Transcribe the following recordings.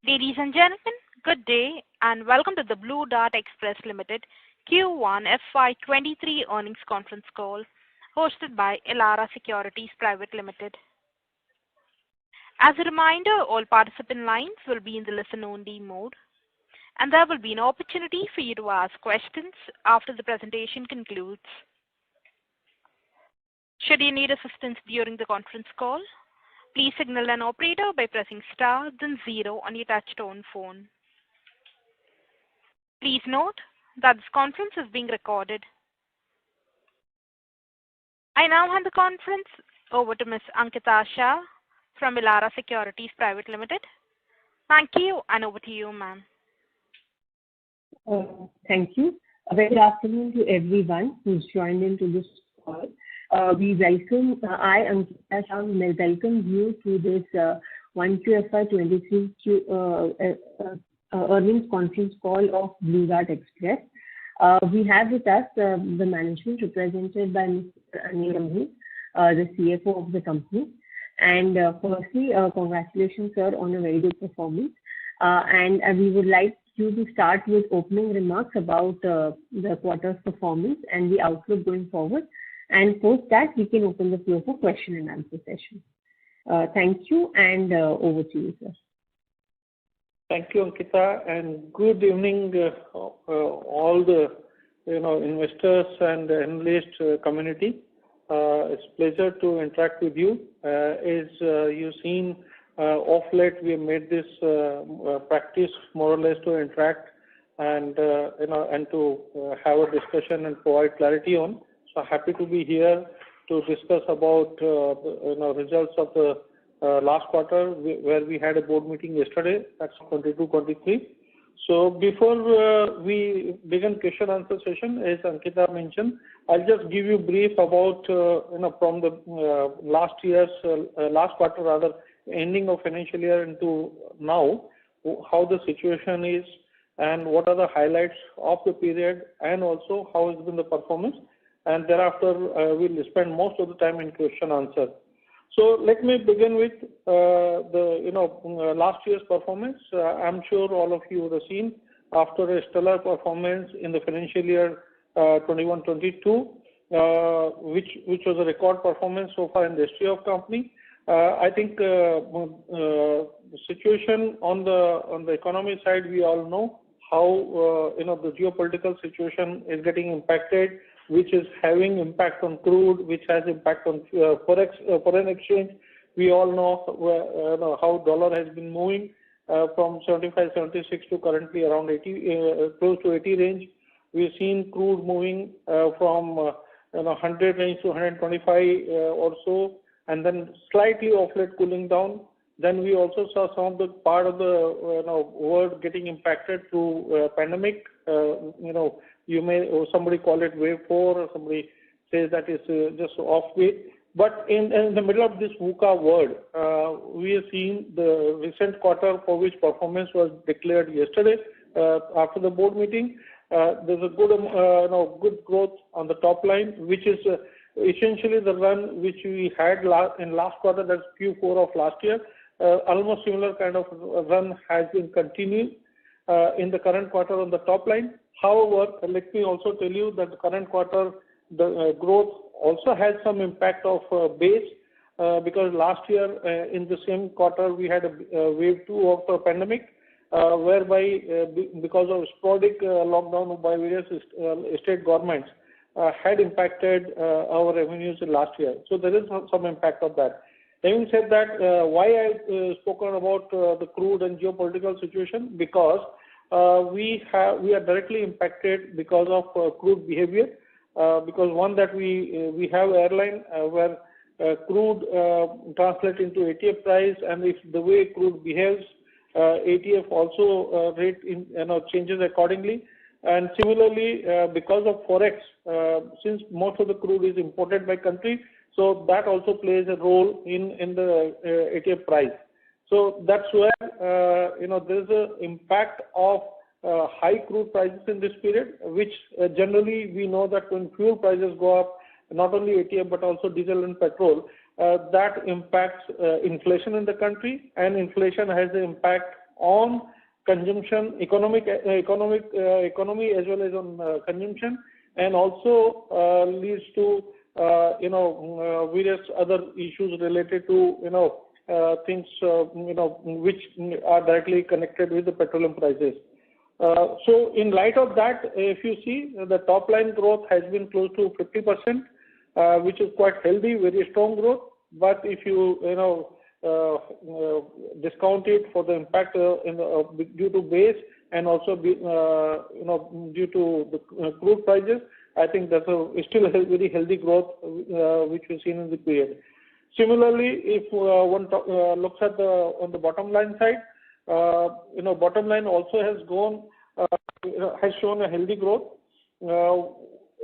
Ladies and gentlemen, good day and welcome to the Blue Dart Express Limited Q1 FY23 earnings conference call hosted by Elara Securities Private Limited. As a reminder, all participant lines will be in the listen-only mode, and there will be an opportunity for you to ask questions after the presentation concludes. Should you need assistance during the conference call, please signal an operator by pressing star then 0 on your touch-tone phone. Please note that this conference is being recorded. I now hand the conference over to Ms. Ankita Shah from Elara Securities Private Limited. Thank you, and over to you, ma'am. Thank you. A very good afternoon to everyone who's joined into this call. I, Ankita Shah, welcome you to this 1Q FY23 earnings conference call of Blue Dart Express. We have with us the management represented by Mr. Anil, the CFO of the company. And firstly, congratulations, sir, on a very good performance. And we would like you to start with opening remarks about the quarter's performance and the outlook going forward. And post that, we can open the floor for question and answer session. Thank you, and over to you, sir. Thank you, Ankita, and good evening, all the investors and analyst community. It's a pleasure to interact with you. As you've seen, off late we have made this practice more or less to interact and and to have a discussion and provide clarity on. So happy to be here to discuss about results of the last quarter, where we had a board meeting yesterday. That's 22-23. So before we begin question answer session, as Ankita mentioned, I'll just give you brief about from the last quarter rather, ending of financial year into now, how the situation is and what are the highlights of the period, and also how has been the performance. And thereafter, we'll spend most of the time in question answer. So let me begin with the last year's performance. I'm sure all of you would have seen after a stellar performance in the financial year 21-22, which was a record performance so far in the history of company. I think the situation on the economy side, we all know how the geopolitical situation is getting impacted, which is having impact on crude, which has impact on foreign exchange. We all know how dollar has been moving from 75, 76 to currently around 80, close to 80 range. We've seen crude moving from 100 range to 125 or so, and then slightly off late cooling down. Then we also saw some of the part of the world getting impacted through pandemic. Somebody call it wave 4, or somebody says that it's just offbeat. But in the middle of this VUCA world, we have seen the recent quarter for which performance was declared yesterday after the board meeting. There's a good growth on the top line, which is essentially the run which we had in last quarter, that's Q4 of last year. Almost similar kind of run has been continuing in the current quarter on the top line. However, let me also tell you that the current quarter, the growth also has some impact of base because last year in the same quarter we had a wave 2 of the pandemic, whereby because of sporadic lockdown by various state governments had impacted our revenues in last year. So there is some impact of that. Having said that, why I spoken about the crude and geopolitical situation? Because we are directly impacted because of crude behavior. Because one that we have airline where crude translates into ATF price, and if the way crude behaves, ATF also rate changes accordingly. And similarly, because of forex, since most of the crude is imported by country, so that also plays a role in the ATF price. So that's where there's an impact of high crude prices in this period, which generally we know that when fuel prices go up, not only ATF but also diesel and petrol, that impacts inflation in the country, and inflation has an impact on consumption, economy as well as on consumption, and also leads to various other issues related to things which are directly connected with the petroleum prices. So in light of that, if you see, the top line growth has been close to 50%, which is quite healthy, very strong growth. But if you discount it for the impact due to base and also due to the crude prices, I think that's still a very healthy growth which we've seen in the period. Similarly, if one looks at on the bottom line side, bottom line also has shown a healthy growth.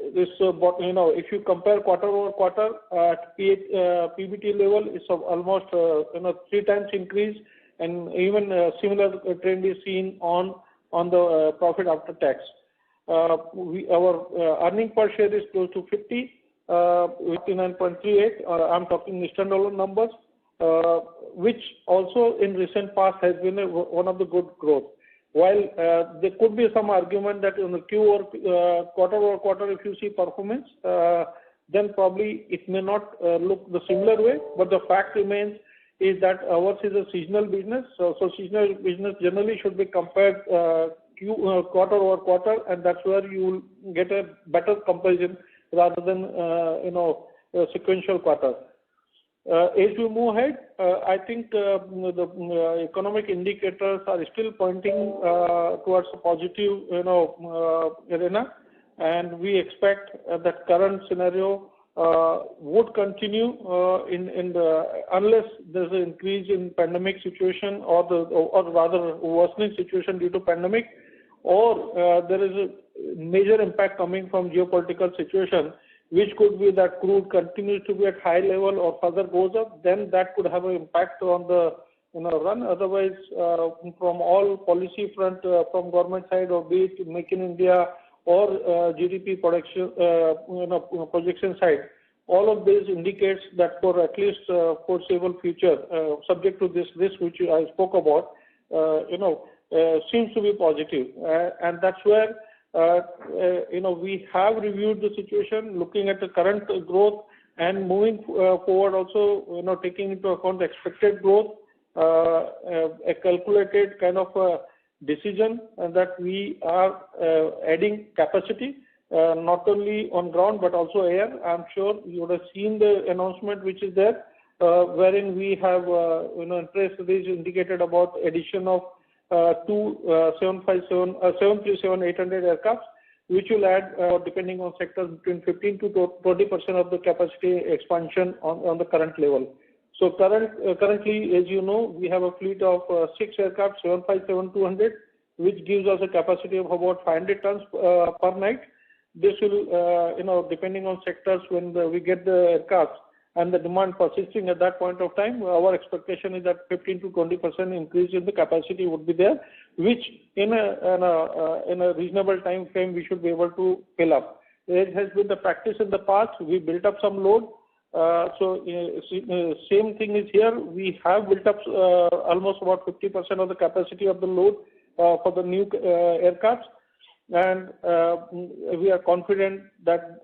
If you compare quarter over quarter at PBT level, it's almost 3 times increase, and even a similar trend is seen on the profit after tax. Our earning per share is close to 59.38. I'm talking standalone numbers, which also in recent past has been one of the good growth. While there could be some argument that in the quarter over quarter, if you see performance, then probably it may not look the similar way. But the fact remains is that ours is a seasonal business. So seasonal business generally should be compared quarter over quarter, and that's where you will get a better comparison rather than sequential quarter. As we move ahead, I think the economic indicators are still pointing towards a positive arena, and we expect that current scenario would continue unless there's an increase in pandemic situation or rather worsening situation due to pandemic, or there is a major impact coming from geopolitical situation, which could be that crude continues to be at high level or further goes up, then that could have an impact on the run. Otherwise, from all policy front, from government side, or be it Make in India or GDP projection side, all of this indicates that for at least foreseeable future, subject to this risk which I spoke about, seems to be positive, and that's where we have reviewed the situation, looking at the current growth and moving forward also, taking into account the expected growth, a calculated kind of decision that we are adding capacity, not only on ground but also air. I'm sure you would have seen the announcement which is there, wherein we have, in press release indicated about addition of 737-800 aircraft, which will add, depending on sectors, between 15 to 20% of the capacity expansion on the current level. So currently, as you know, we have a fleet of 6 aircraft, 757-200, which gives us a capacity of about 500 tons per night. This will, depending on sectors, when we get the aircraft and the demand persisting at that point of time, our expectation is that 15 to 20% increase in the capacity would be there, which in a reasonable time frame we should be able to fill up. It has been the practice in the past. We built up some load. Same thing is here. We have built up almost about 50% of the capacity of the load for the new aircrafts, and we are confident that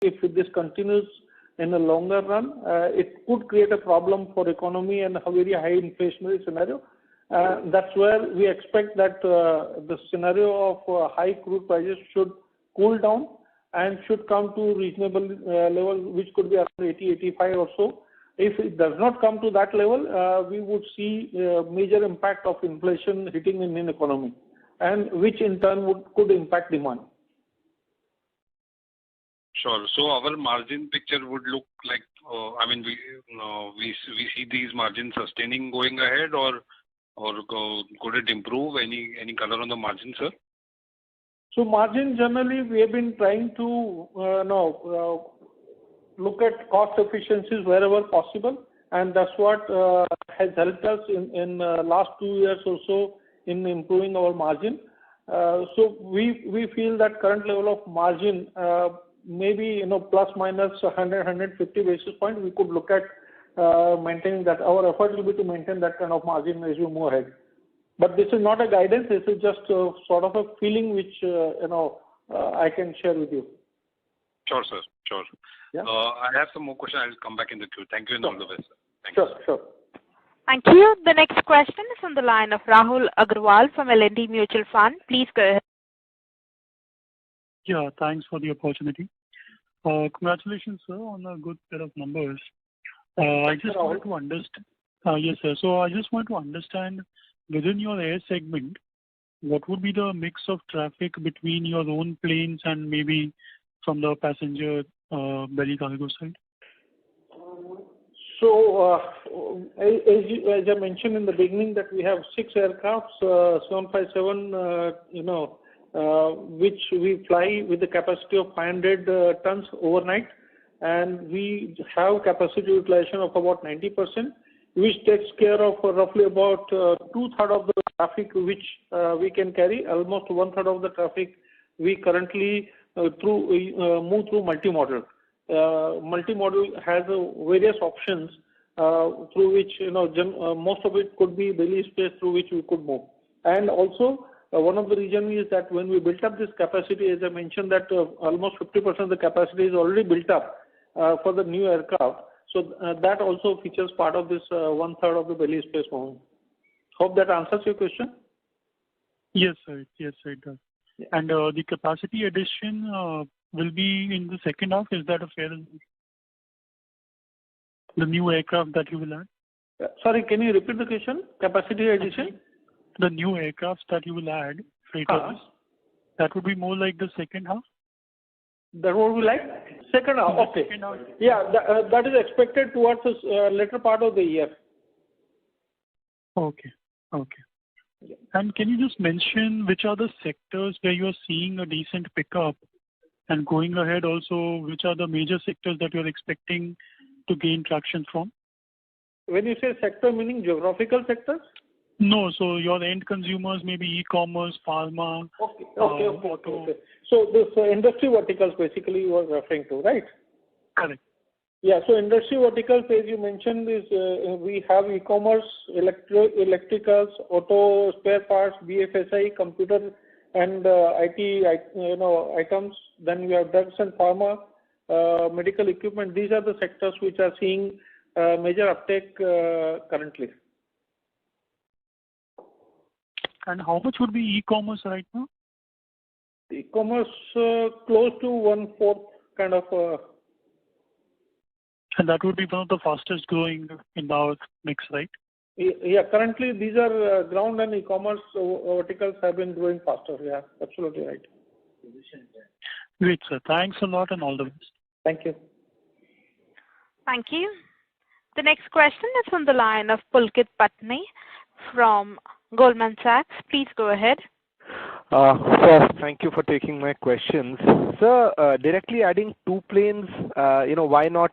if this continues in the longer run, it could create a problem for economy and a very high inflationary scenario. That's where we expect that the scenario of high crude prices should cool down and should come to reasonable level, which could be around 80, 85 or so. If it does not come to that level, we would see major impact of inflation hitting Indian economy, and which in turn could impact demand. Sure. So our margin picture would look like, I mean, we see these margins sustaining going ahead, or could it improve? Any color on the margin, sir? So margin generally we have been trying to look at cost efficiencies wherever possible, and that's what has helped us in last 2 years or so in improving our margin. So we feel that current level of margin maybe plus minus 150 basis point, we could look at maintaining that. Our effort will be to maintain that kind of margin as we move ahead. But this is not a guidance. This is just sort of a feeling which I can share with you. Sure, sir. Sure. Yeah. I have some more questions. I'll come back in the queue. Thank you and all the best, sir. Thank you. Sure. Thank you. The next question is on the line of Rahul Agarwal from L&T Mutual Fund. Please go ahead. Yeah, thanks for the opportunity. Congratulations, sir, on a good set of numbers. I just want to understand. Yes, sir. So I just want to understand within your air segment, what would be the mix of traffic between your own planes and maybe from the passenger belly cargo side? So, as I mentioned in the beginning, that we have 6 aircrafts, 757, which we fly with the capacity of 500 tons overnight, and we have capacity utilization of about 90%, which takes care of roughly about 2/3 of the traffic which we can carry. Almost 1/3 of the traffic we currently move through multimodal. Multimodal has various options through which most of it could be belly space through which we could move. And also one of the reasons is that when we built up this capacity, as I mentioned, that almost 50% of the capacity is already built up for the new aircraft. So that also features part of this 1/3 of the belly space movement. Hope that answers your question. Yes, sir. Yes, sir, it does. Yeah. And the capacity addition will be in the second half. Is that a fair assumption? The new aircraft that you will add? Sorry, can you repeat the question? Capacity addition? The new aircraft that you will add, freighters, that would be more like the second half? That would be like second half. Okay. Second half. Yeah, that is expected towards the later part of the year. Okay. Okay. Yeah. And can you just mention which are the sectors where you are seeing a decent pickup, and going ahead also, which are the major sectors that you are expecting to gain traction from? When you say sector, meaning geographical sectors? No, so your end consumers, maybe e-commerce, pharma, Okay. So this industry verticals basically you are referring to, right? Correct. Yeah, so industry verticals, as you mentioned, is we have e-commerce, electricals, auto spare parts, BFSI, computer and IT, items. Then we have drugs and pharma, medical equipment. These are the sectors which are seeing major uptake currently. And how much would be e-commerce right now? E-commerce close to 1/4 kind of. And that would be one of the fastest growing in our mix, right? Yeah, currently these are ground and e-commerce verticals have been growing faster. Yeah, absolutely right. Great, sir. Thanks a lot and all the best. Thank you. Thank you. The next question is from the line of Pulkit Patni from Goldman Sachs. Please go ahead. Sir, thank you for taking my questions. Sir, directly adding 2 planes, why not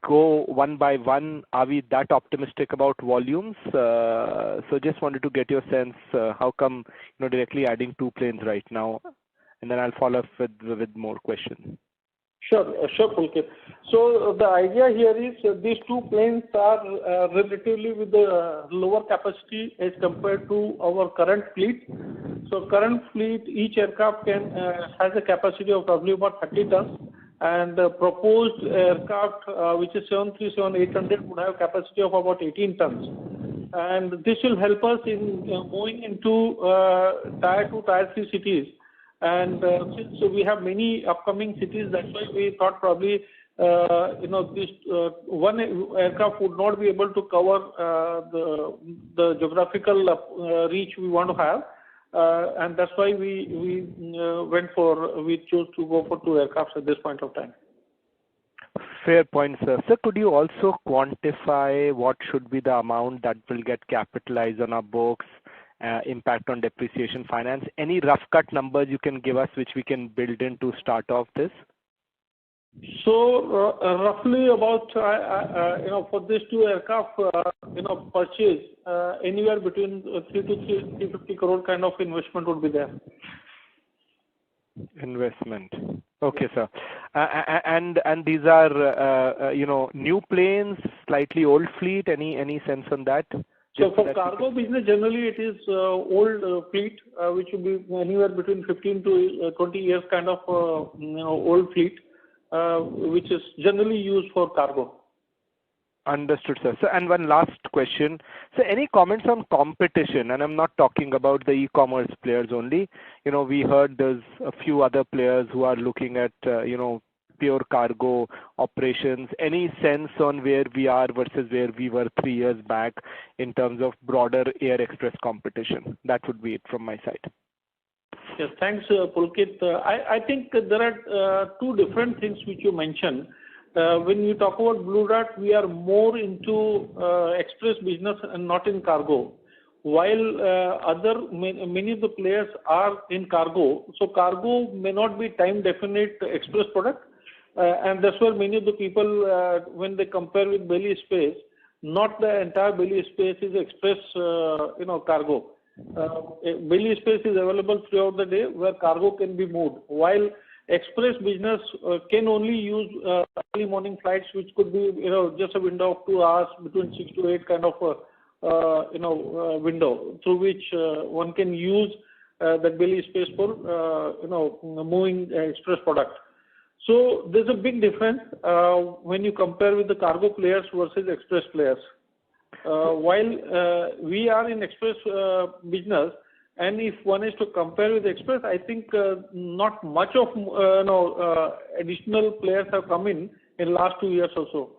go one by one? Are we that optimistic about volumes? So just wanted to get your sense, how come directly adding 2 planes right now? And then I'll follow up with more questions. Sure, Pulkit. So the idea here is these 2 planes are relatively with the lower capacity as compared to our current fleet. So current fleet, each aircraft has a capacity of roughly about 30 tons, and the proposed aircraft, which is 737-800, would have capacity of about 18 tons. And this will help us in moving into Tier 2, Tier 3 cities. And since we have many upcoming cities, that's why we thought probably this one aircraft would not be able to cover the geographical reach we want to have, and that's why we chose to go for 2 aircrafts at this point of time. Fair point, sir. Sir, could you also quantify what should be the amount that will get capitalized on our books, impact on depreciation finance? Any rough cut numbers you can give us which we can build in to start off this? So roughly about for these 2 aircraft purchase, anywhere between 3 to 350 crore kind of investment would be there. Investment. Okay, sir. And these are new planes, slightly old fleet. Any sense on that? So for cargo business, generally it is old fleet, which will be anywhere between 15 to 20 years kind of old fleet, which is generally used for cargo. Understood, sir. So, and one last question. So, any comments on competition? And I'm not talking about the e-commerce players only. We heard there's a few other players who are looking at, pure cargo operations. Any sense on where we are versus where we were 3 years back in terms of broader air express competition? That would be it from my side. Yes, thanks, Pulkit. I think there are 2 different things which you mentioned. When you talk about Blue Dart, we are more into express business and not in cargo. While many of the players are in cargo, so cargo may not be time definite express product, and that's where many of the people, when they compare with belly space, not the entire belly space is express, cargo. Belly space is available throughout the day where cargo can be moved. While express business can only use early morning flights, which could be just a window of 2 hours between 6 to 8 kind of window through which one can use that belly space for moving express product. So there's a big difference when you compare with the cargo players versus express players. While we are in express business, and if one is to compare with express, I think not much of additional players have come in last 2 years or so.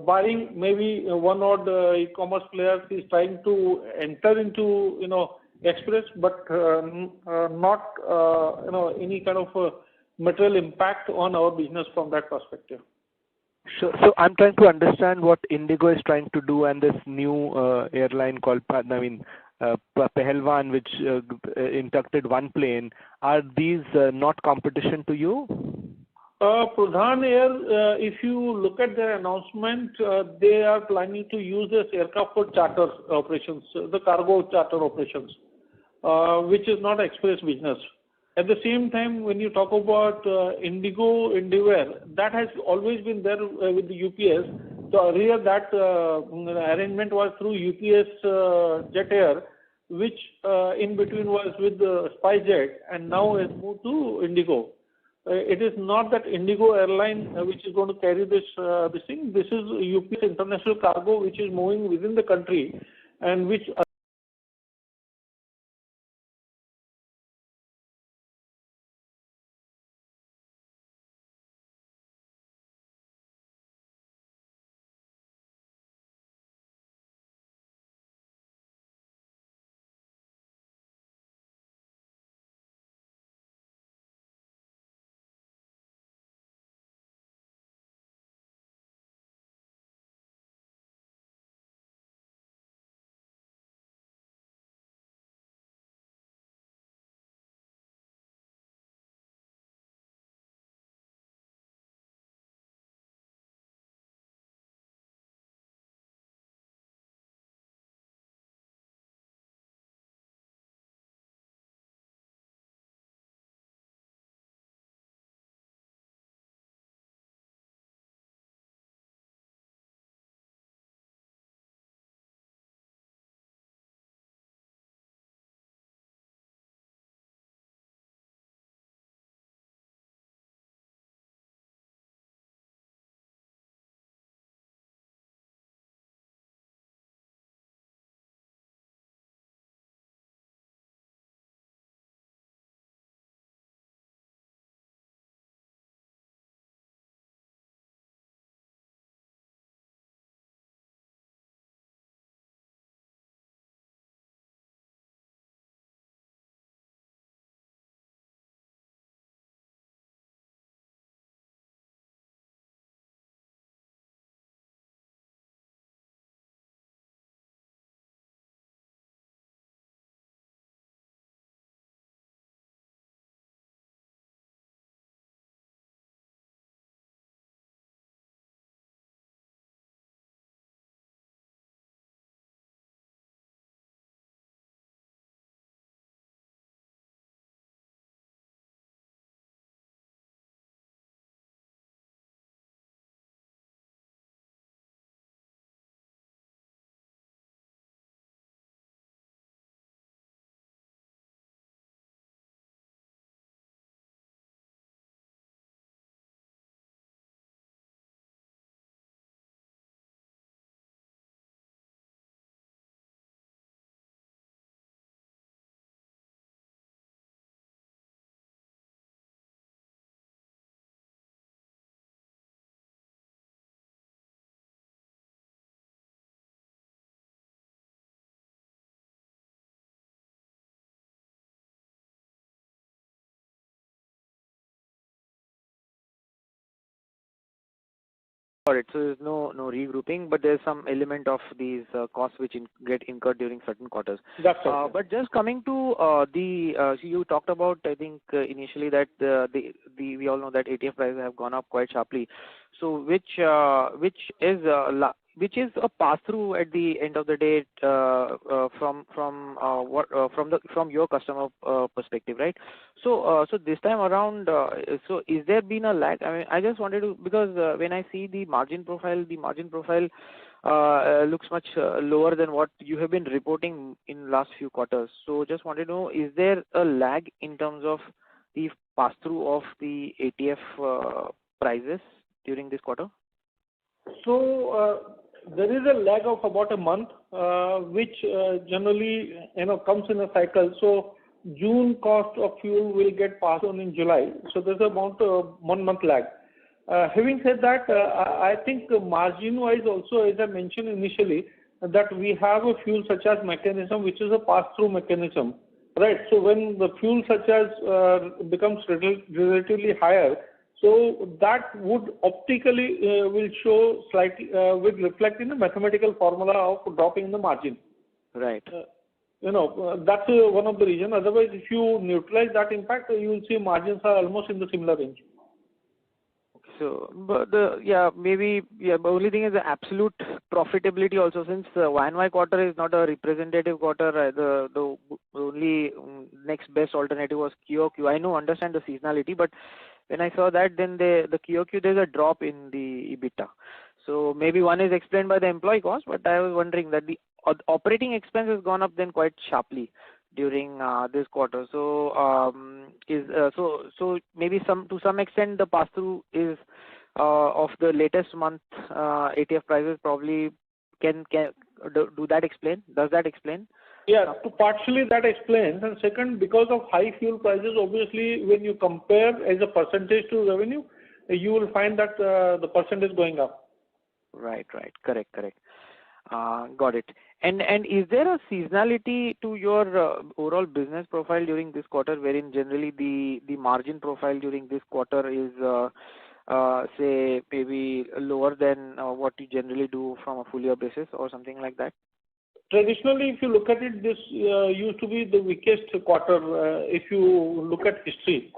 Barring maybe one odd e-commerce players is trying to enter into express, but not any kind of material impact on our business from that perspective. Sure. So I'm trying to understand what Indigo is trying to do, and this new airline called Pahalwan, which inducted 1 plane. Are these not competition to you? Pradhan Air, if you look at their announcement, they are planning to use this aircraft for charter operations, the cargo charter operations, which is not express business. At the same time, when you talk about Indigo, Indiware, that has always been there with the UPS. So earlier that arrangement was through UPS Jet Air, which in between was with SpiceJet, and now has moved to Indigo. It is not that Indigo airline which is going to carry this thing. This is UPS International Cargo, which is moving within the country, and which Got it. So there's no regrouping, but there's some element of these costs which get incurred during certain quarters. That's right. But just coming to so you talked about, I think, initially that we all know that ATF prices have gone up quite sharply. So which is a pass through at the end of the day from your customer perspective, right? So this time around, so is there been a lag? I mean, I just wanted to, because when I see the margin profile looks much lower than what you have been reporting in last few quarters. So just wanted to know, is there a lag in terms of the pass through of the ATF prices during this quarter? So there is a lag of about a month, which generally comes in a cycle. So June cost of fuel will get passed on in July. So there's about a 1 month lag. Having said that, I think margin-wise also, as I mentioned initially, that we have a fuel surcharge mechanism, which is a pass-through mechanism, right? So when the fuel surcharge becomes relatively higher, so that would optically will show slightly, will reflect in the mathematical formula of dropping in the margin. Right. That's one of the reasons. Otherwise, if you neutralize that impact, you will see margins are almost in the similar range. So, but the only thing is the absolute profitability also, since Y&Y quarter is not a representative quarter. The only next best alternative was QOQ. I understand the seasonality, but when I saw that, then the QOQ, there's a drop in the EBITDA. So maybe one is explained by the employee cost, but I was wondering that the operating expense has gone up then quite sharply during this quarter. So so maybe to some extent the pass through is of the latest month ATF prices probably can do that explain? Does that explain? Yeah, partially that explains. And second, because of high fuel prices, obviously when you compare as a percentage to revenue, you will find that the percentage going up. Right. Correct. Got it. And is there a seasonality to your overall business profile during this quarter, wherein generally the margin profile during this quarter is say maybe lower than what you generally do from a full year basis or something like that? Traditionally, if you look at it, this used to be the weakest quarter if you look at history.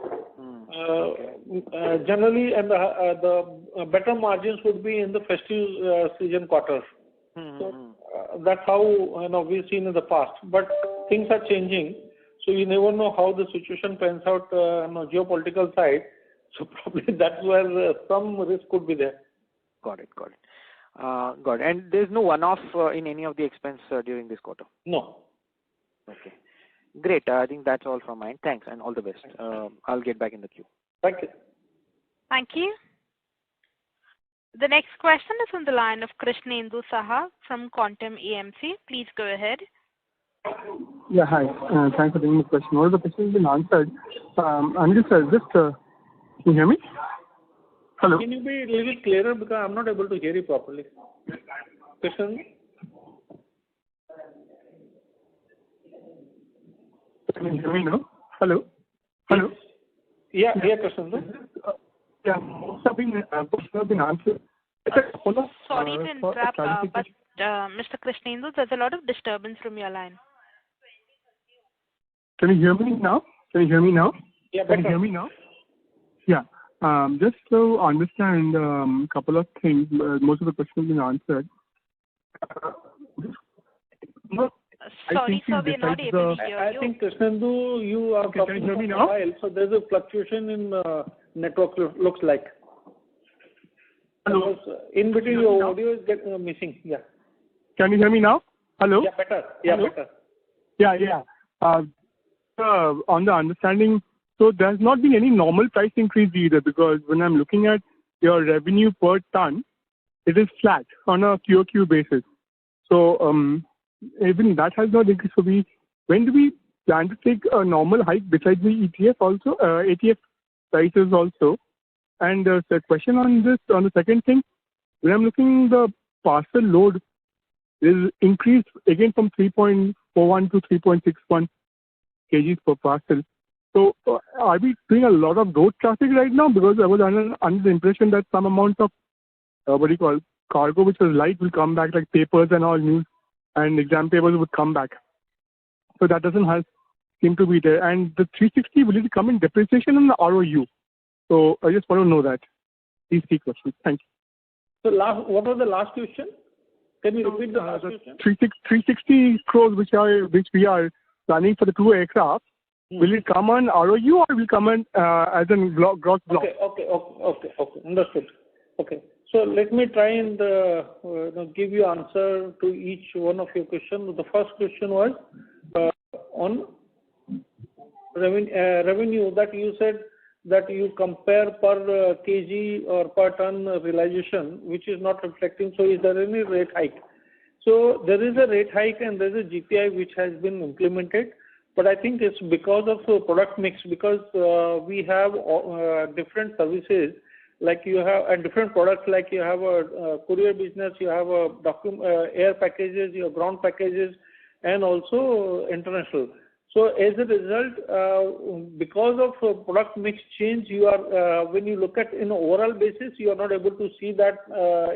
Generally, and the better margins would be in the festive season quarters. So that's how we've seen in the past. But things are changing, so you never know how the situation pans out on the geopolitical side. So probably that's where some risk could be there. Got it. And there's no one-off in any of the expense during this quarter? No. Okay. Great. I think that's all from mine. Thanks and all the best. I'll get back in the queue. Thank you. Thank you. The next question is on the line of Krishnendu Saha from Quantum AMC. Please go ahead. Yeah, hi. Thanks for taking the question. All the questions have been answered. Anil sir, just can you hear me? Hello. Can you be a little clearer, because I'm not able to hear you properly? Krishnan? Can you hear me now? Hello. Yeah, Krishnan. Yeah, most of questions have been answered. Sorry to interrupt, but Mr. Krishnendu, there's a lot of disturbance from your line. Can you hear me now? Yeah, Can you hear me now? Yeah. Just to understand a couple of things, most of the questions have been answered. Sorry, sir, we're not able to hear you. I think, Krishnendu, you are talking can you hear me now? mobile, so there's a fluctuation in network, looks like. Hello. In between, your audio is missing. Yeah. Can you hear me now? Hello. Yeah, better. Yeah, Hello? better. Yeah. On the understanding, so there's not been any normal price increase either, because when I'm looking at your revenue per ton, it is flat on a QOQ basis. So even that has not increased. So when do we plan to take a normal hike besides the ATF prices also? And the question on the second thing, when I'm looking, the parcel load is increased again from 3.41 to 3.61 kgs per parcel. So are we doing a lot of road traffic right now? Because I was under the impression that some amount of what do you call, cargo which was light will come back, like papers and all news and exam papers would come back. So that doesn't seem to be there. And the 360, will it come in depreciation and the ROU? So I just want to know that. These three questions. Thank you. So what was the last question? Can you repeat the last question? 360 crores which we are planning for the 2 aircraft, will it come on ROU or will it come on as a gross block? Okay. Understood. Okay. So let me try and give you answer to each one of your questions. The first question was on revenue, that you said that you compare per kg or per ton realization, which is not reflecting. So is there any rate hike? So there is a rate hike and there is a GPI which has been implemented. But I think it's because of product mix, because we have different services, like you have, and different products, like you have a courier business, you have a air packages, you have ground packages, and also international. So as a result, because of product mix change, you are when you look at in overall basis, you are not able to see that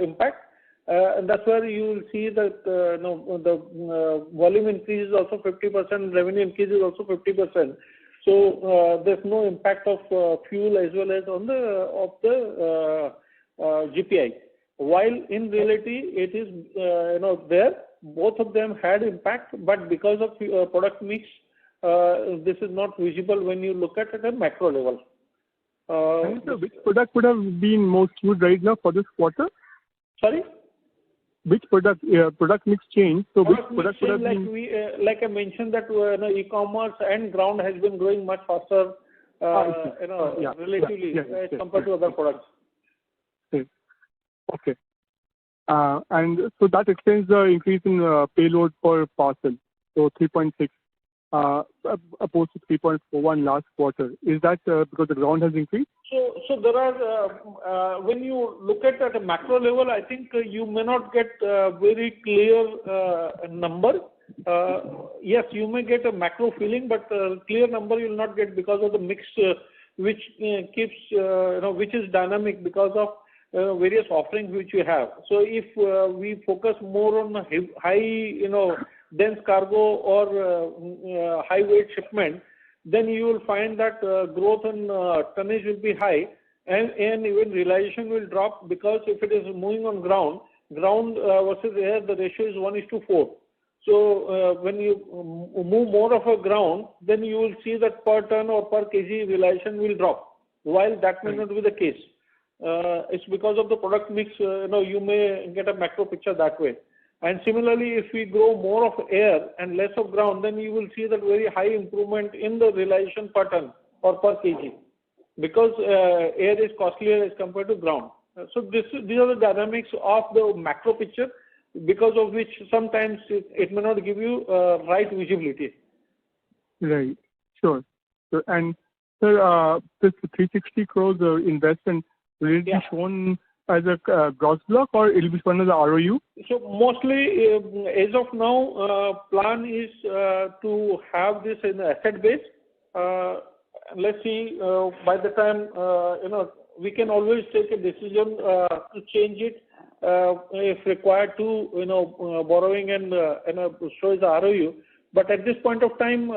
impact. And that's where you will see that the volume increase is also 50%, revenue increase is also 50%. So there's no impact of fuel as well as on the GPI. While in reality it is there, both of them had impact, but because of product mix, this is not visible when you look at a macro level. So which product would have been most skewed right now for this quarter? Sorry? Which product mix change? So which product would have been? Like I mentioned that e-commerce and ground has been growing much faster, relatively as compared to other products. Okay. And so that explains the increase in payload per parcel. So 3.6 opposed to 3.41 last quarter. Is that because the ground has increased? So there are, when you look at a macro level, I think you may not get a very clear number. Yes, you may get a macro feeling, but clear number you will not get because of the mix, which keeps, which is dynamic because of various offerings which you have. So if we focus more on high, dense cargo or high weight shipment, then you will find that growth in tonnage will be high, and even realization will drop, because if it is moving on ground versus air, the ratio is 1:4. So when you move more of a ground, then you will see that per ton or per kg realization will drop, while that may not be the case. It's because of the product mix, you may get a macro picture that way. And similarly, if we grow more of air and less of ground, then you will see that very high improvement in the realization per ton or per kg, because air is costlier as compared to ground. So these are the dynamics of the macro picture, because of which sometimes it may not give you right visibility. Right. Sure. So, and sir, this 360 crores investment, will it be shown as a gross block or it will be shown as a ROU? So mostly, as of now, plan is to have this in the asset base. Let's see, by the time, we can always take a decision to change it if required to, borrowing and show as a ROU. But at this point of time,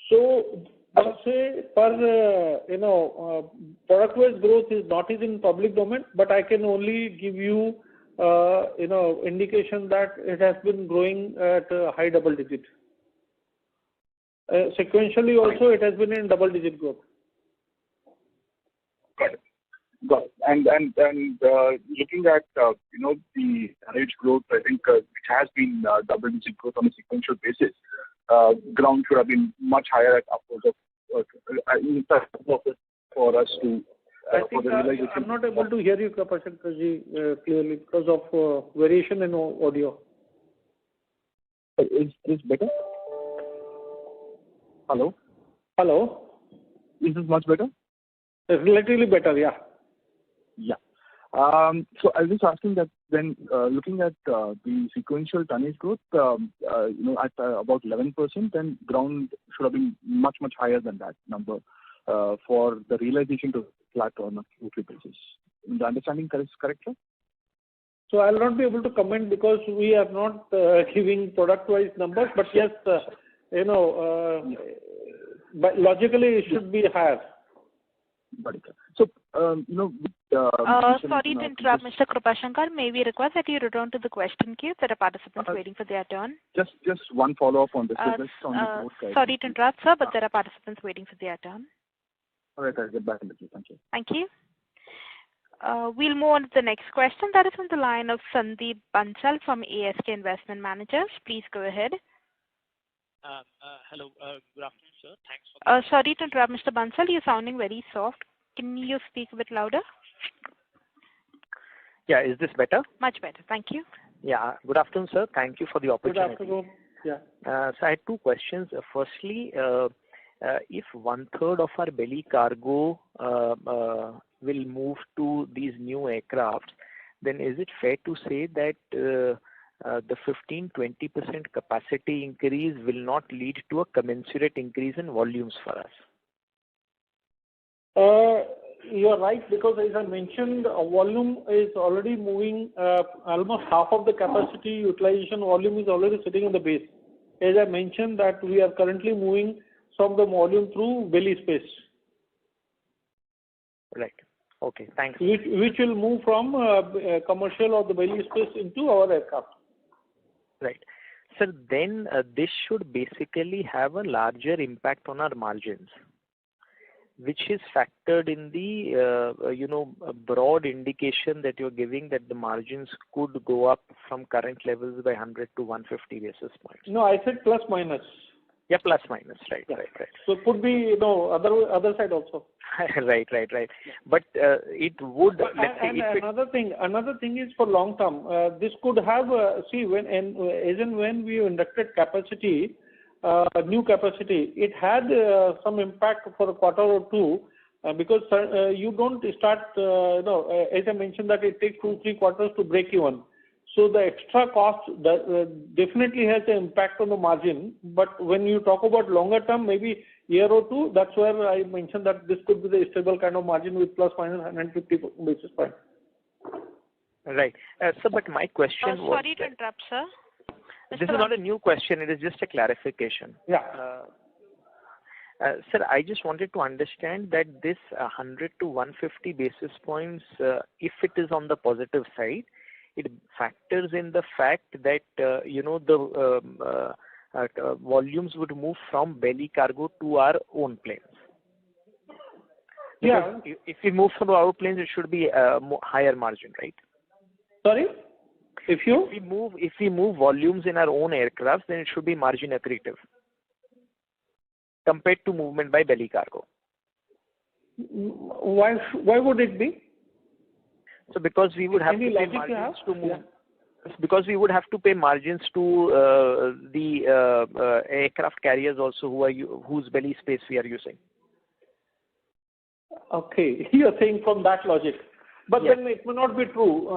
so But say per product-wise growth is not in public domain, but I can only give you indication that it has been growing at a high double digit. Sequentially also it has been in double digit growth. Got it. Got it. And looking at the tonnage growth, I think it has been double digit growth on a sequential basis. Ground should have been much higher at upwards of for us to. I think I'm not able to hear you, Krupashankar, clearly because of variation in audio. Is this better? Hello? Hello? Is this much better? It's relatively better, yeah. Yeah. So I was just asking that then looking at the sequential tonnage growth, at about 11%, then ground should have been much higher than that number for the realization to flat on a Q3 basis. Is the understanding correct, sir? So I'll not be able to comment because we are not giving product-wise numbers, but yes, but logically it should be higher. Got it. So, sorry to interrupt, Mr. Krupashankar. May we request that you return to the question queue? There are participants waiting for their turn. Just one follow-up on this. Sorry to interrupt, sir, but there are participants waiting for their turn. All right, I'll get back in the queue. Thank you. Thank you. We'll move on to the next question. That is on the line of Sandeep Bansal from ASK Investment Managers. Please go ahead. Hello. Good afternoon, sir. Thanks for. Sorry to interrupt, Mr. Bansal. You're sounding very soft. Can you speak a bit louder? Yeah, is this better? Much better. Thank you. Yeah. Good afternoon, sir. Thank you for the opportunity. Good afternoon. Yeah. So I had two questions. Firstly, if 1/3 of our belly cargo will move to these new aircraft, then is it fair to say that the 15-20% capacity increase will not lead to a commensurate increase in volumes for us? You're right, because as I mentioned, volume is already moving, almost half of the capacity utilization volume is already sitting in the base. As I mentioned that we are currently moving some of the volume through belly space. Right. Okay, thanks. Which will move from commercial or the belly space into our aircraft. Right. So then this should basically have a larger impact on our margins, which is factored in the broad indication that you're giving that the margins could go up from current levels by 100 to 150 basis points. No, I said plus minus. Yeah, plus minus, right. So it could be, other side also. Right. But it would. Another thing is for long term. This could have when we inducted capacity, new capacity, it had some impact for a quarter or two because you don't start. As I mentioned that it takes 2-3 quarters to break even. So the extra cost definitely has an impact on the margin. But when you talk about longer term, maybe year or two, that's where I mentioned that this could be the stable kind of margin with plus minus 150 basis points. Right. So, but my question was. Sorry to interrupt, sir. This is not a new question. It is just a clarification. Yeah. Sir, I just wanted to understand that this 100 to 150 basis points, if it is on the positive side, it factors in the fact that the volumes would move from belly cargo to our own planes. Yeah. Because if we move from our planes, it should be higher margin, right? Sorry. If we move volumes in our own aircraft, then it should be margin accretive compared to movement by belly cargo. Why would it be? So because we would have to pay margins to move. Yeah. Because we would have to pay margins to the aircraft carriers also whose belly space we are using. Okay, you are saying from that logic, but yes. Then it may not be true.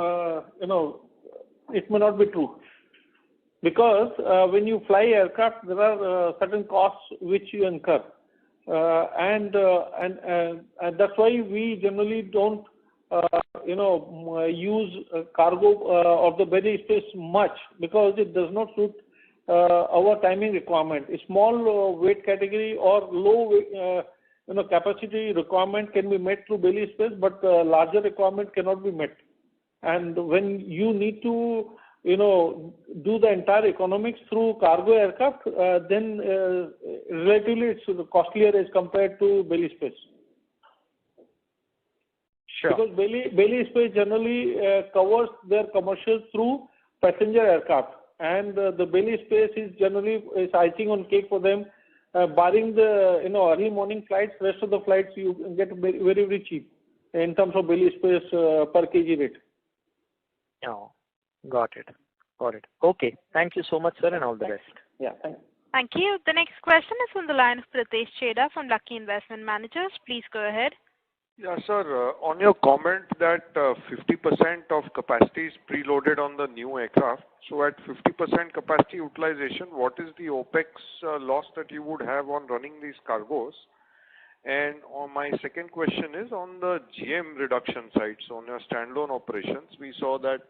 It may not be true because when you fly aircraft, there are certain costs which you incur, and that's why we generally don't use cargo of the belly space much because it does not suit our timing requirement. A small weight category or low capacity requirement can be met through belly space, but larger requirement cannot be met. And when you need to do the entire economics through cargo aircraft, then relatively it's costlier as compared to belly space. Sure. Because belly space generally covers their commercials through passenger aircraft, and the belly space is generally icing on cake for them. Barring the early morning flights, rest of the flights you get very, very cheap in terms of belly space per kg rate. Oh, got it. Okay. Thank you so much, sir, and all the best. Yeah, thanks. Thank you. The next question is from the line of Pritesh Chheda from Lucky Investment Managers. Please go ahead. Yeah, sir. On your comment that 50% of capacity is preloaded on the new aircraft, so at 50% capacity utilization, what is the OPEX loss that you would have on running these cargos? And on my second question is on the GM reduction side. So on your standalone operations, we saw that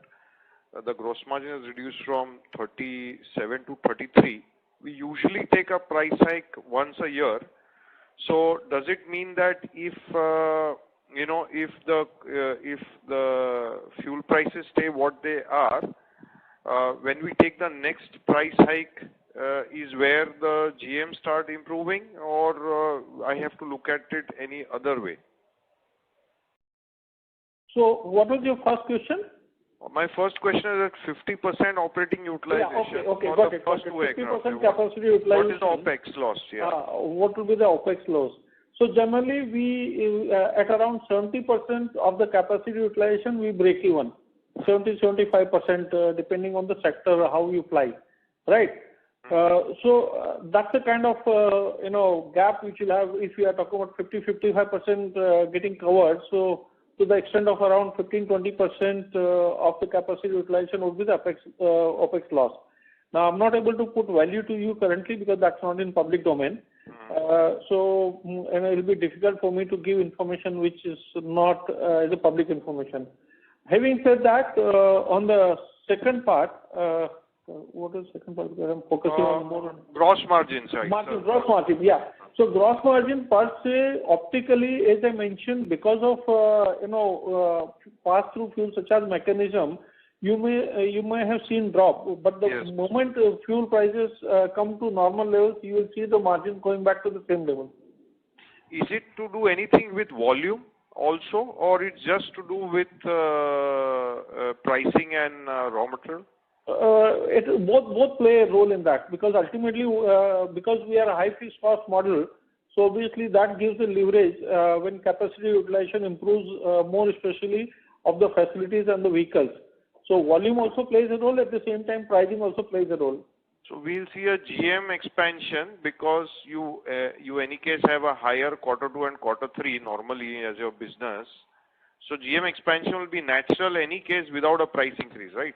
the gross margin is reduced from 37 to 33. We usually take a price hike once a year. So does it mean that if the fuel prices stay what they are, when we take the next price hike, is where the GM start improving, or I have to look at it any other way? So what was your first question? My first question is at 50% operating utilization. Yeah, okay, for got the it. first two aircraft. 50% capacity utilization. What is the OPEX loss? Yeah. What will be the OPEX loss? So generally, we at around 70% of the capacity utilization, we break even. 70-75%, depending on the sector, how you fly, right? So that's the kind of gap which you'll have if you are talking about 50-55% getting covered. So to the extent of around 15-20% of the capacity utilization would be the OPEX loss. Now I'm not able to put value to you currently because that's not in public domain. So it will be difficult for me to give information which is not the public information. Having said that, on the second part, what is the second part? I'm focusing on more on gross margin side. Gross margin, yeah. So gross margin per se, optically, as I mentioned, because of pass-through fuel surcharge mechanism, you may have seen drop, but the moment fuel prices come to normal levels, you will see the margin going back to the same level. Is it to do anything with volume also, or it's just to do with pricing and raw material? Both play a role in that, because ultimately, because we are a high fixed cost model, so obviously that gives the leverage when capacity utilization improves, more especially of the facilities and the vehicles. So volume also plays a role. At the same time, pricing also plays a role. So we'll see a GM expansion because you any case have a higher quarter 2 and quarter 3 normally as your business. So GM expansion will be natural any case without a price increase, right?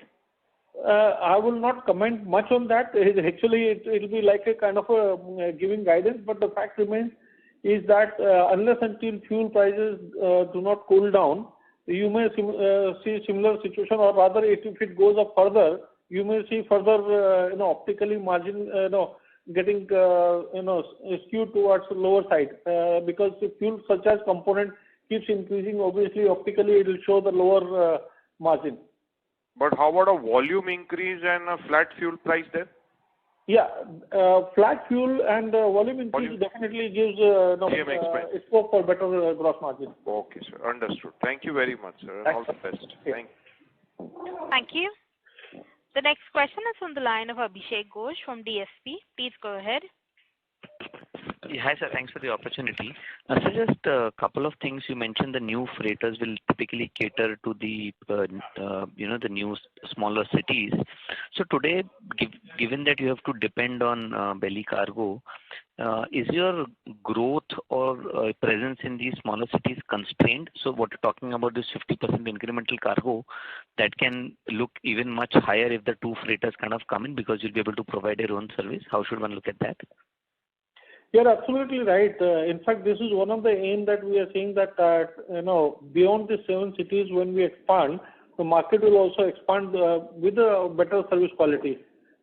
I will not comment much on that. Actually, it will be like a kind of a giving guidance, but the fact remains is that unless until fuel prices do not cool down, you may see similar situation, or rather, if it goes up further, you may see further, optically margin, getting, skewed towards the lower side, because the fuel surcharge component keeps increasing. Obviously, optically, it will show the lower margin. But how about a volume increase and a flat fuel price there? Yeah, flat fuel and volume increase definitely gives scope for better gross margin. Okay, sir. Understood. Thank you very much, sir. And all the best. Yeah. Thank you. The next question is from the line of Abhishek Ghosh from DSP. Please go ahead. Hi, sir. Thanks for the opportunity. So just a couple of things. You mentioned the new freighters will typically cater to the, the new smaller cities. So today, given that you have to depend on belly cargo, is your growth or presence in these smaller cities constrained? So what you're talking about is 50% incremental cargo that can look even much higher if the two freighters kind of come in because you'll be able to provide your own service. How should one look at that? You're absolutely right. In fact, this is one of the aim that we are saying that, beyond the 7 cities, when we expand, the market will also expand with a better service quality.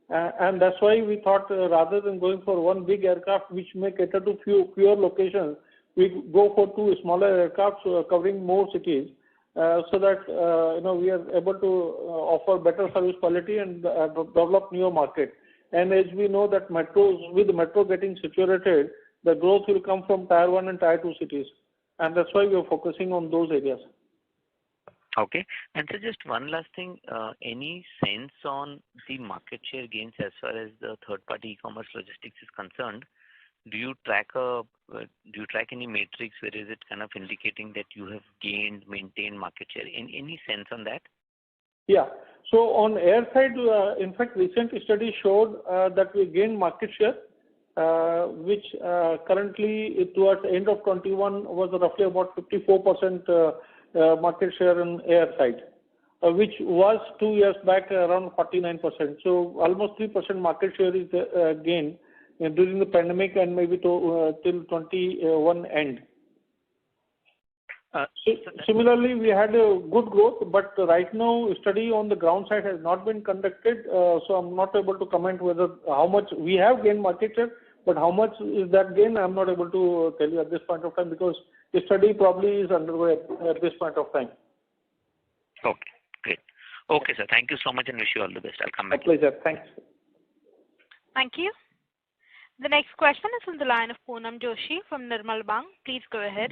And that's why we thought rather than going for one big aircraft which may cater to fewer locations, we go for two smaller aircraft covering more cities, so that we are able to offer better service quality and develop newer market. And as we know that metros, with the metro getting saturated, the growth will come from Tier 1 and Tier 2 cities, and that's why we are focusing on those areas. Okay. And so just one last thing, any sense on the market share gains as far as the third-party e-commerce logistics is concerned? Do you track any matrix where is it kind of indicating that you have gained, maintained market share? Any sense on that? Yeah. So on air side, in fact, recent study showed that we gained market share, which currently towards the end of 21 was roughly about 54% market share in air side, which was 2 years back around 49%. So almost 3% market share is gained during the pandemic and maybe till 21 end. Similarly, we had a good growth, but right now study on the ground side has not been conducted, so I'm not able to comment whether how much we have gained market share, but how much is that gain, I'm not able to tell you at this point of time, because the study probably is underway at this point of time. Okay, great. Okay, sir. Thank you so much and wish you all the best. I'll come back. A pleasure. Thanks. Thank you. The next question is on the line of Poonam Joshi from Nirmal Bang. Please go ahead.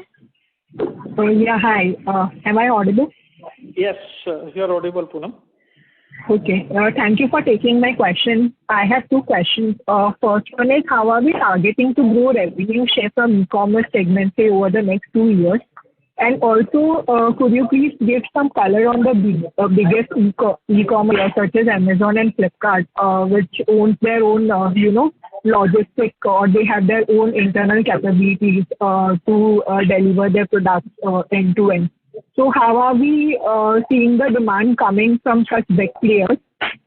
Yeah, hi. Am I audible? Yes, you are audible, Poonam. Okay. Thank you for taking my question. I have two questions. First one is, how are we targeting to grow revenue share from e-commerce segment, say, over the next 2 years? And also, could you please give some color on the biggest e-commerce such as Amazon and Flipkart, which owns their own, logistic, or they have their own internal capabilities to deliver their products end to end. So how are we seeing the demand coming from such big players?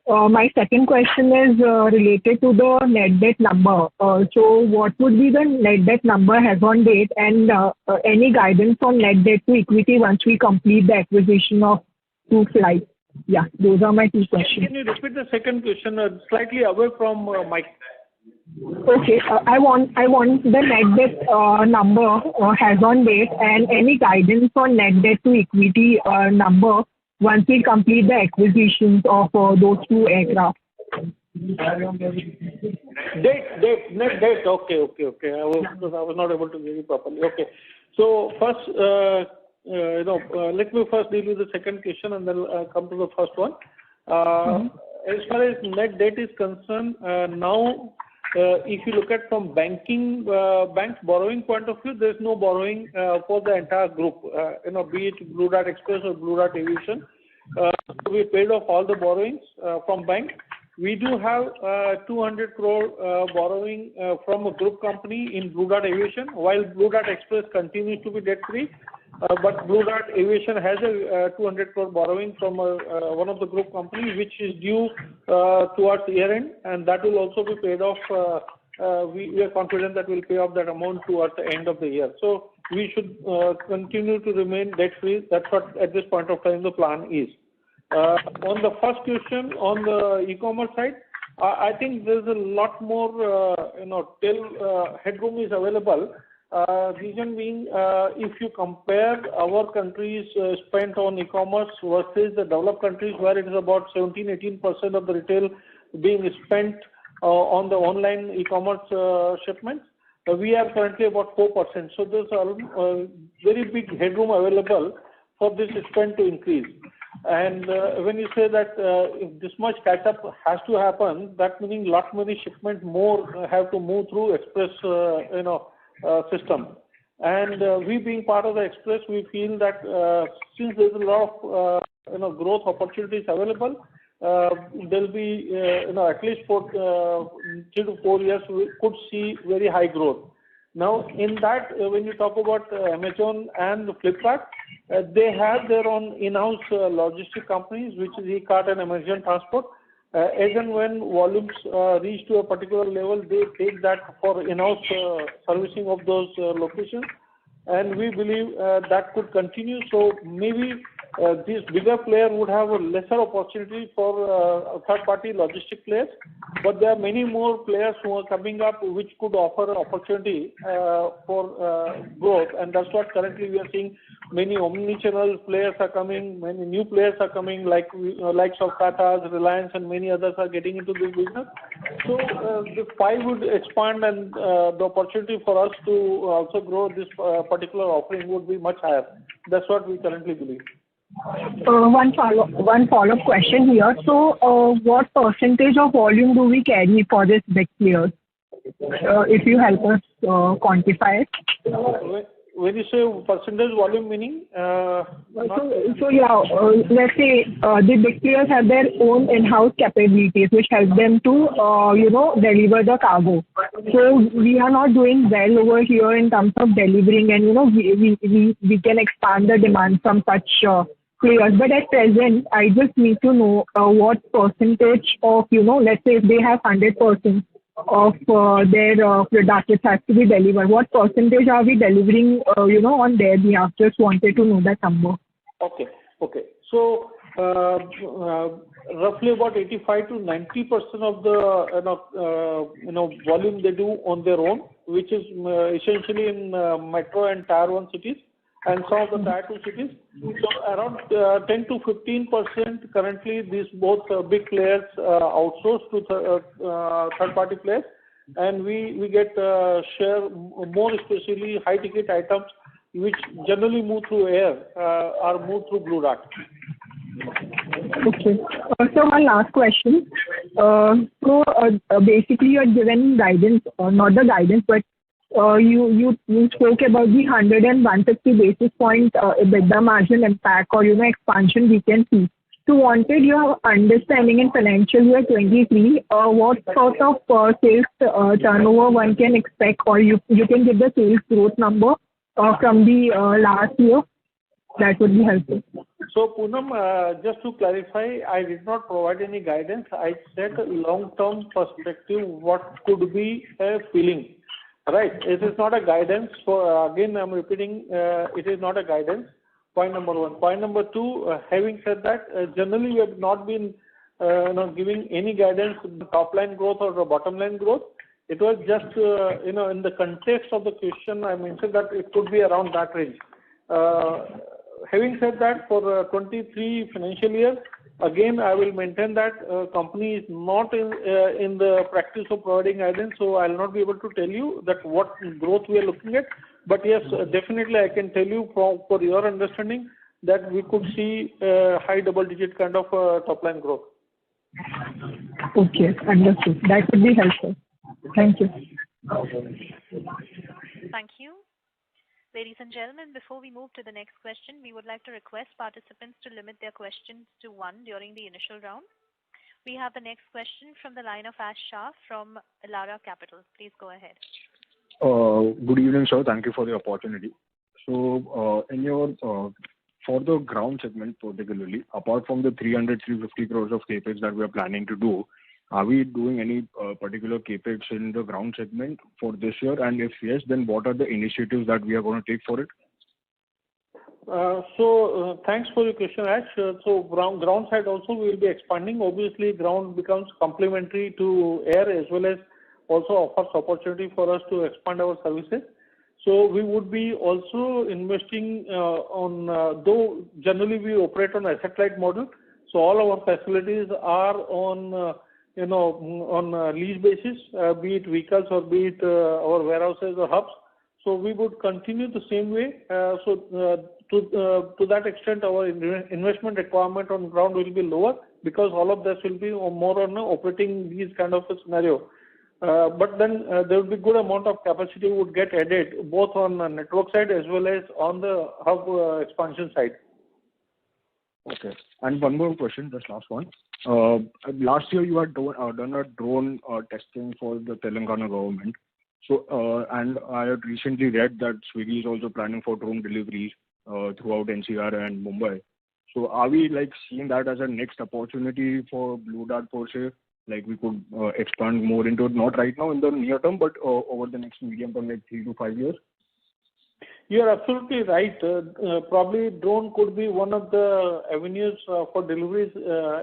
My second question is related to the net debt number. So what would be the net debt number as on date, and any guidance on net debt to equity once we complete the acquisition of two flights? Yeah, those are my two questions. Can you repeat the second question slightly away from Mike? Okay, I want the net debt number as on date, and any guidance on net debt to equity number once we complete the acquisitions of those two aircraft. Net debt. Okay. I was not able to hear you properly. Okay. So first, let me first deal with the second question and then come to the first one. As far as net debt is concerned, now if you look at from bank's borrowing point of view, there is no borrowing for the entire group. Be it Blue Dart Express or Blue Dart Aviation. We paid off all the borrowings from bank. We do have 200 crore borrowing from a group company in Blue Dart Aviation, while Blue Dart Express continues to be debt free. But Blue Dart Aviation has a 200 crore borrowing from one of the group companies, which is due towards year end, and that will also be paid off. We are confident that we'll pay off that amount towards the end of the year. So we should continue to remain debt free. That's what at this point of time the plan is. On the first question on the e-commerce side, I think there's a lot more till headroom is available. Reason being, if you compare our countries spent on e-commerce versus the developed countries, where it is about 17-18% of the retail being spent on the online e-commerce shipments, we are currently about 4%. So there's a very big headroom available for this spend to increase. And when you say that if this much catch-up has to happen, that meaning lot many shipments more have to move through express system. And we being part of the express, we feel that since there's a lot of growth opportunities available, there'll be at least for 3 to 4 years we could see very high growth. Now in that, when you talk about Amazon and Flipkart, they have their own in-house logistic companies, which is e-cart and Amazon Transport. As and when volumes reach to a particular level, they take that for in-house servicing of those locations. and we believe that could continue. So maybe this bigger player would have a lesser opportunity for third-party logistic players, but there are many more players who are coming up which could offer opportunity for growth, and that's what currently we are seeing. Many omni-channel players are coming, many new players are coming, likes of Tata's, Reliance, and many others are getting into this business. So the pie would expand, and the opportunity for us to also grow this particular offering would be much higher. That's what we currently believe. One follow-up question here. So, what percentage of volume do we carry for this big players? If you help us quantify it. When you say percentage volume, meaning? Let's say the big players have their own in-house capabilities, which help them to, deliver the cargo. So we are not doing well over here in terms of delivering, and we can expand the demand from such players. But at present, I just need to know what percentage of, let's say if they have 100% of their product it has to be delivered. What percentage are we delivering, on their behalf? Just wanted to know that number. Okay. So roughly about 85 to 90% of the volume they do on their own, which is essentially in metro and tier 1 cities, and some of the tier 2 cities. So around 10 to 15% currently these both big players outsource to third-party players, and we get share more, especially high-ticket items which generally move through air are moved through Blue Dart. Okay. So one last question. Basically you had given guidance, not the guidance, but you spoke about the 100 and 150 basis point EBITDA margin impact or expansion we can see. So wanted your understanding in financial year 23, what sort of sales turnover one can expect, or you can give the sales growth number from the last year. That would be helpful. So Poonam, just to clarify, I did not provide any guidance. I said long-term perspective, what could be a feeling. Right. It is not a guidance. So again, I'm repeating, it is not a guidance. Point number one. Point number two, having said that, generally we have not been giving any guidance on the top line growth or the bottom line growth. It was just, in the context of the question, I mentioned that it could be around that range. Having said that, for 23 financial year, again, I will maintain that company is not in the practice of providing guidance, so I will not be able to tell you that what growth we are looking at. But yes, definitely I can tell you for your understanding that we could see high double-digit kind of top line growth. Okay, understood. That would be helpful. Thank you. Thank you. Ladies and gentlemen, before we move to the next question, we would like to request participants to limit their questions to one during the initial round. We have the next question from the line of Ash Shah from Elara Capital. Please go ahead. Good evening, sir. Thank you for the opportunity. So, in your for the ground segment particularly, apart from the 350 crores of Capex that we are planning to do, are we doing any particular Capex in the ground segment for this year? And if yes, then what are the initiatives that we are going to take for it? Thanks for your question, Ash. So ground side also we will be expanding. Obviously, ground becomes complementary to air as well as also offers opportunity for us to expand our services. So we would be also investing though generally we operate on asset-light model. So all our facilities are on lease basis, be it vehicles or be it our warehouses or hubs. So we would continue the same way. To that extent, our investment requirement on ground will be lower because all of this will be more on operating these kind of a scenario. But then there will be good amount of capacity would get added both on the network side as well as on the hub expansion side. Okay. And one more question, just last one. Last year you had done a drone testing for the Telangana government. So, and I had recently read that Swiggy is also planning for drone deliveries throughout NCR and Mumbai. So are we seeing that as a next opportunity for Blue Dart per se? Like we could expand more into it, not right now in the near term, but over the next medium term, 3 to 5 years? You are absolutely right. Probably drone could be one of the avenues for deliveries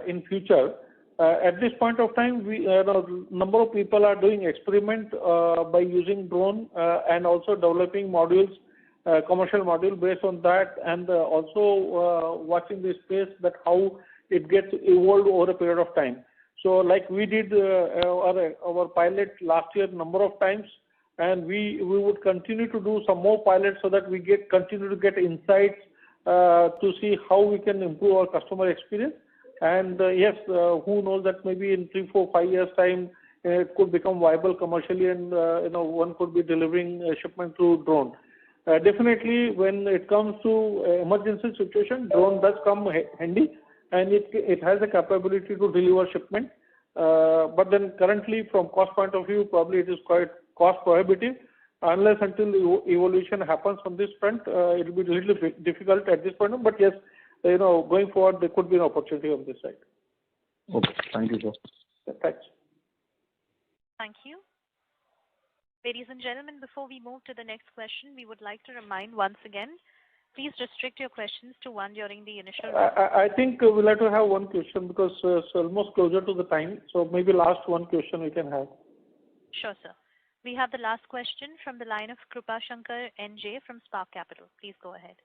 in future. At this point of time, number of people are doing experiment by using drone and also developing modules, commercial module based on that, and also watching the space that how it gets evolved over a period of time. So like we did our pilot last year number of times, and we would continue to do some more pilots so that we continue to get insights to see how we can improve our customer experience. And yes, who knows that maybe in 3, 4, 5 years time it could become viable commercially, and one could be delivering a shipment through drone. Definitely, when it comes to emergency situation, drone does come handy, and it has a capability to deliver shipment. But then currently, from cost point of view, probably it is quite cost prohibitive. Unless until the evolution happens on this front, it will be a little bit difficult at this point. But yes, going forward, there could be an opportunity on this side. Okay, thank you, sir. Thanks. Thank you. Ladies and gentlemen, before we move to the next question, we would like to remind once again, please restrict your questions to one during the initial round. I think we'll have to have one question because it's almost closer to the time. So maybe last one question we can have. Sure, sir. We have the last question from the line of Krupa Shankar NJ from Spark Capital. Please go ahead.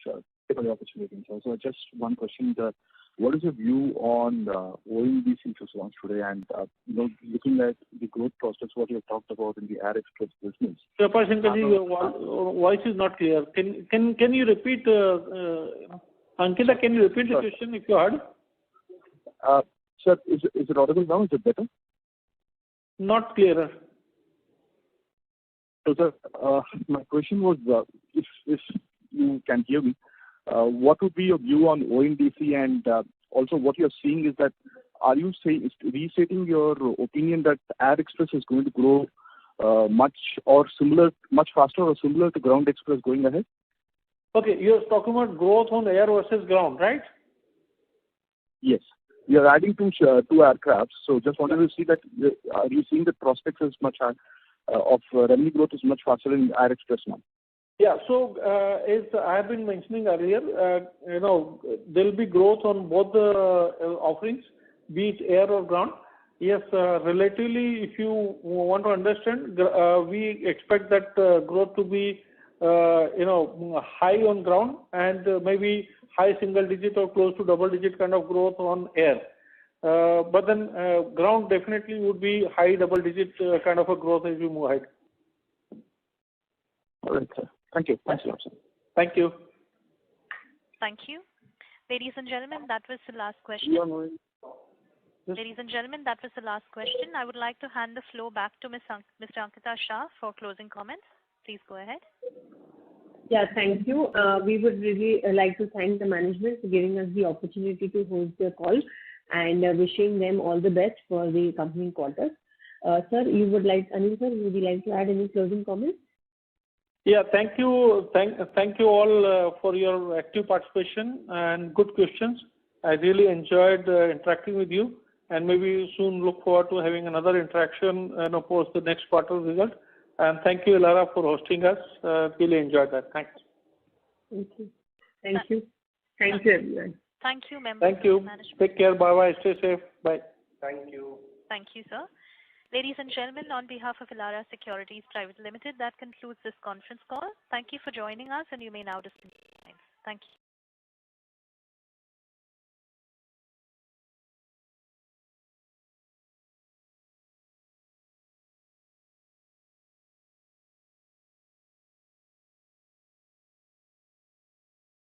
Sure. Thank you for the opportunity. So just one question. What is your view on ONDC just launched today, and looking at the growth prospects, what you have talked about in the air express business? Krupa Shankar, your voice is not clear. Can you repeat, Ankita, can you repeat the question if you heard? Sir, is it audible now? Is it better? Not clearer. So, sir, my question was, if you can hear me, what would be your view on ONDC, and also what you're seeing is that, are you restating your opinion that Air Express is going to grow much faster or similar to Ground Express going ahead? Okay, you're talking about growth on air versus ground, right? Yes. We are adding two aircrafts, so just wanted to see that, are you seeing the prospects as much of revenue growth is much faster in Air Express now? Yeah, so as I have been mentioning earlier, there will be growth on both the offerings, be it air or ground. Yes, relatively, if you want to understand, we expect that growth to be, high on ground and maybe high single digit or close to double digit kind of growth on air. But then ground definitely would be high double digit kind of a growth as we move ahead. All right, sir. Thank you. Thanks a lot, sir. Thank you. Thank you. Ladies and gentlemen, that was the last question. Ladies and gentlemen, that was the last question. I would like to hand the floor back to Mr. Ankita Shah for closing comments. Please go ahead. Yeah, thank you. We would really like to thank the management for giving us the opportunity to host the call, and wishing them all the best for the coming quarters. Sir, Anil sir, would you like to add any closing comments? Yeah, thank you. Thank you all for your active participation and good questions. I really enjoyed interacting with you, and maybe soon look forward to having another interaction and of course the next quarter result. And thank you, Elara, for hosting us. Really enjoyed that. Thanks. Thank you. Thank you. Thank you, everyone. Thank you, members Thank you. of management. Take care. Bye-bye. Stay safe. Bye. Thank you. Thank you, sir. Ladies and gentlemen, on behalf of Elara Securities Private Limited, that concludes this conference call. Thank you for joining us, and you may now disconnect. Thank you.